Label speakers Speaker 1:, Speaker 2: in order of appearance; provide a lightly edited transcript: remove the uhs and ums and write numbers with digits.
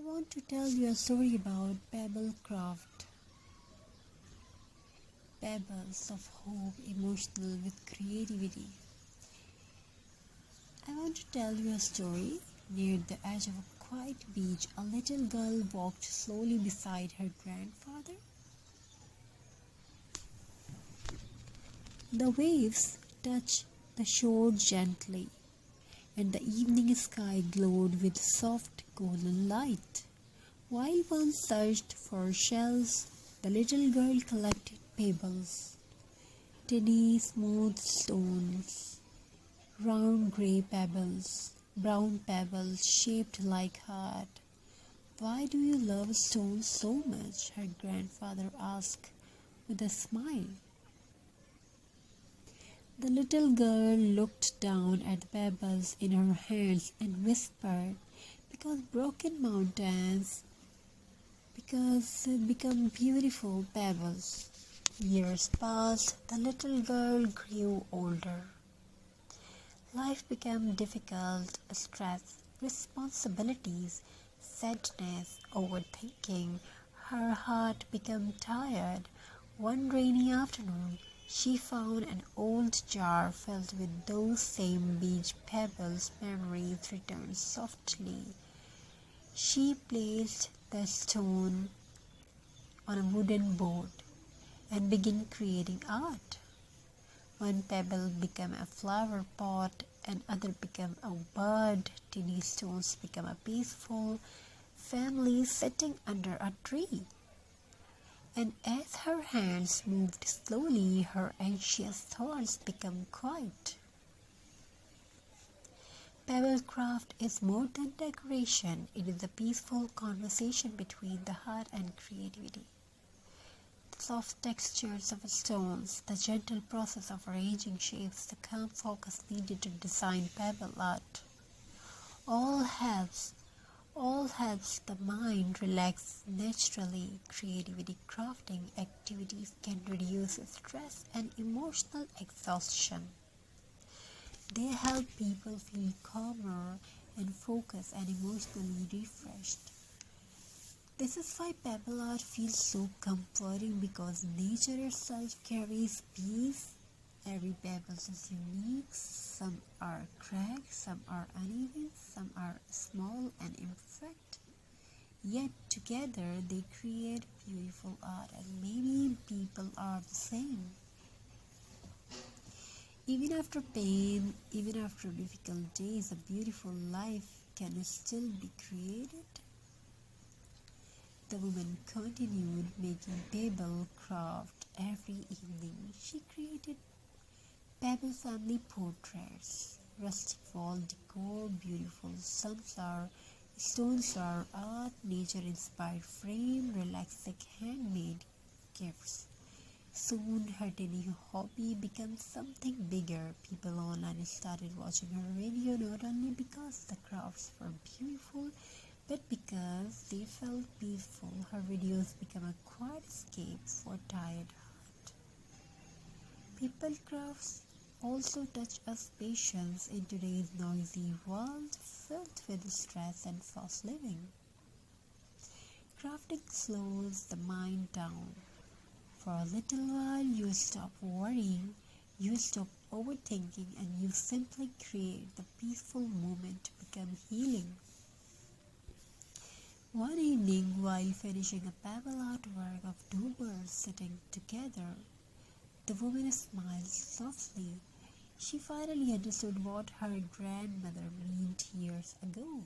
Speaker 1: I want to tell you a story about Pebble craft. Pebbles of hope, emotional with creativity. I want to tell you a story. Near the edge of a quiet beach, a little girl walked slowly beside her grandfather. The waves touched the shore gently, and the evening sky glowed with soft golden light. While one searched for shells, the little girl collected pebbles, tiny smooth stones, round grey pebbles, brown pebbles shaped like heart. "Why do you love stones so much?" her grandfather asked with a smile. The little girl looked down at the pebbles in her hands and whispered, "Because broken mountains become beautiful pebbles." Years passed, the little girl grew older. Life became difficult, stress, responsibilities, sadness, overthinking. Her heart became tired. One rainy afternoon, she found an old jar filled with those same beach pebbles. Memories returned softly. She placed the stone on a wooden board and began creating art. One pebble became a flower pot, and other became a bird. Tiny stones became a peaceful family sitting under a tree. And as her hands moved slowly, her anxious thoughts became quiet. Pebble craft is more than decoration. It is a peaceful conversation between the heart and creativity. The soft textures of stones, the gentle process of arranging shapes, the calm focus needed to design pebble art, all helps the mind relax naturally. Creativity crafting activities can reduce stress and emotional exhaustion. They help people feel calmer and focused and emotionally refreshed. This is why pebble art feels so comforting, because nature itself carries peace. Every pebble is unique. Some are cracked, some are uneven, some are small and imperfect. Yet together they create beautiful art, and maybe people are the same. Even after pain, even after difficult days, a beautiful life can still be created. The woman continued making pebble craft every evening. She created pebble family portraits, rustic wall decor, beautiful sunflower, stone art, nature-inspired frame, relaxing handmade gifts. Soon her tiny hobby became something bigger. People online started watching her video not only because the crafts were beautiful, but because they felt peaceful. Her videos became a quiet escape for tired heart. People crafts also touch us patience in today's noisy world filled with stress and fast living. Crafting slows the mind down. For a little while you stop worrying, you stop overthinking, and you simply create. The peaceful moment to become healing. One evening, while finishing a pebble artwork of two birds sitting together, the woman smiled softly. She finally understood what her grandmother meant years ago.